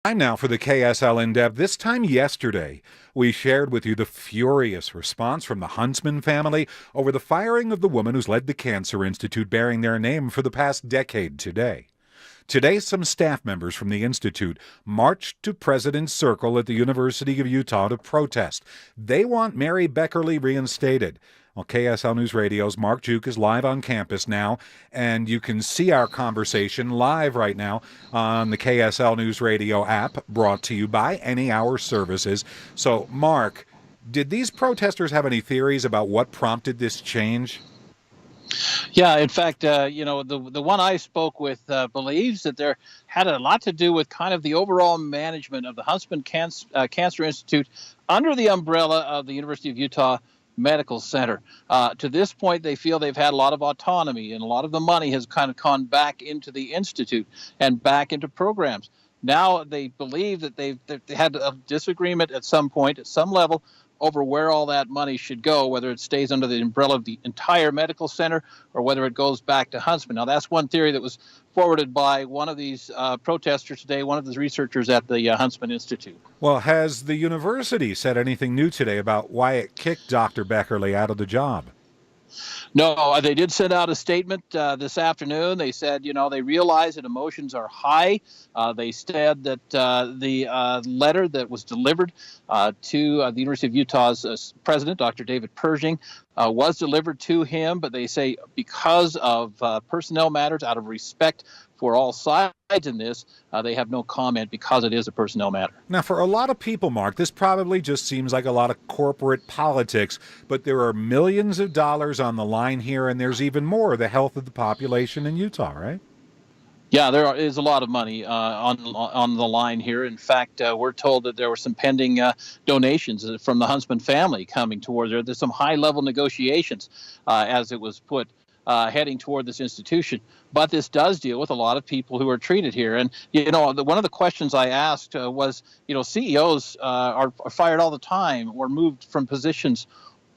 Time now for the KSL In-Depth. This time yesterday, we shared with you the furious response from the Huntsman family over the firing of the woman who's led the Cancer Institute bearing their name for the past decade today. Today, some staff members from the Institute marched to President's Circle at the University of Utah to protest. They want Mary Beckerle reinstated. Well, KSL News Radio's Marc Giauque is live on campus now, and you can see our conversation live right now on the KSL News Radio app, brought to you by Any Hour Services. So, Marc, did these protesters have any theories about what prompted this change? Yeah, in fact, the one I spoke with believes that there had a lot to do with kind of the overall management of the Huntsman Cancer Institute under the umbrella of the University of Utah Medical Center. To this point, they feel they've had a lot of autonomy, and a lot of the money has kind of gone back into the institute and back into programs. Now they believe that they had a disagreement at some point, at some level, over where all that money should go, whether it stays under the umbrella of the entire medical center or whether it goes back to Huntsman. Now, that's one theory that was forwarded by one of these protesters today, one of the researchers at the Huntsman Institute. Well, has the university said anything new today about why it kicked Dr. Beckerle out of the job? No, they did send out a statement this afternoon. They said, they realize that emotions are high. They said that the letter that was delivered to the University of Utah's president, Dr. David Pershing, was delivered to him. But they say because of personnel matters, out of respect for all sides in this, they have no comment because it is a personnel matter. Now, for a lot of people, Marc, this probably just seems like a lot of corporate politics, but there are millions of dollars on the line here, and there's even more, the health of the population in Utah, right? Yeah, there is a lot of money on the line here. In fact, we're told that there were some pending donations from the Huntsman family coming towards there. There's some high-level negotiations, as it was put, heading toward this institution. But this does deal with a lot of people who are treated here. And, one of the questions I asked was, CEOs are fired all the time or moved from positions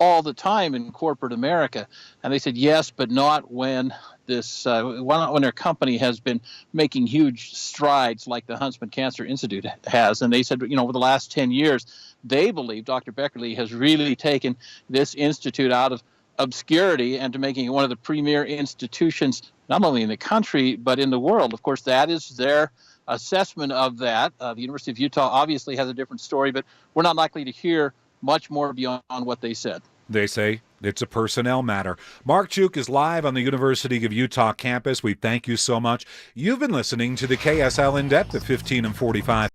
all the time in corporate America. And they said, yes, but not when when their company has been making huge strides like the Huntsman Cancer Institute has. And they said, over the last 10 years, they believe Dr. Beckerle has really taken this institute out of obscurity and to making it one of the premier institutions, not only in the country, but in the world. Of course, that is their assessment of that. The University of Utah obviously has a different story, but we're not likely to hear much more beyond what they said. They say it's a personnel matter. Marc Giauque is live on the University of Utah campus. We thank you so much. You've been listening to the KSL In-Depth at 15 and 45.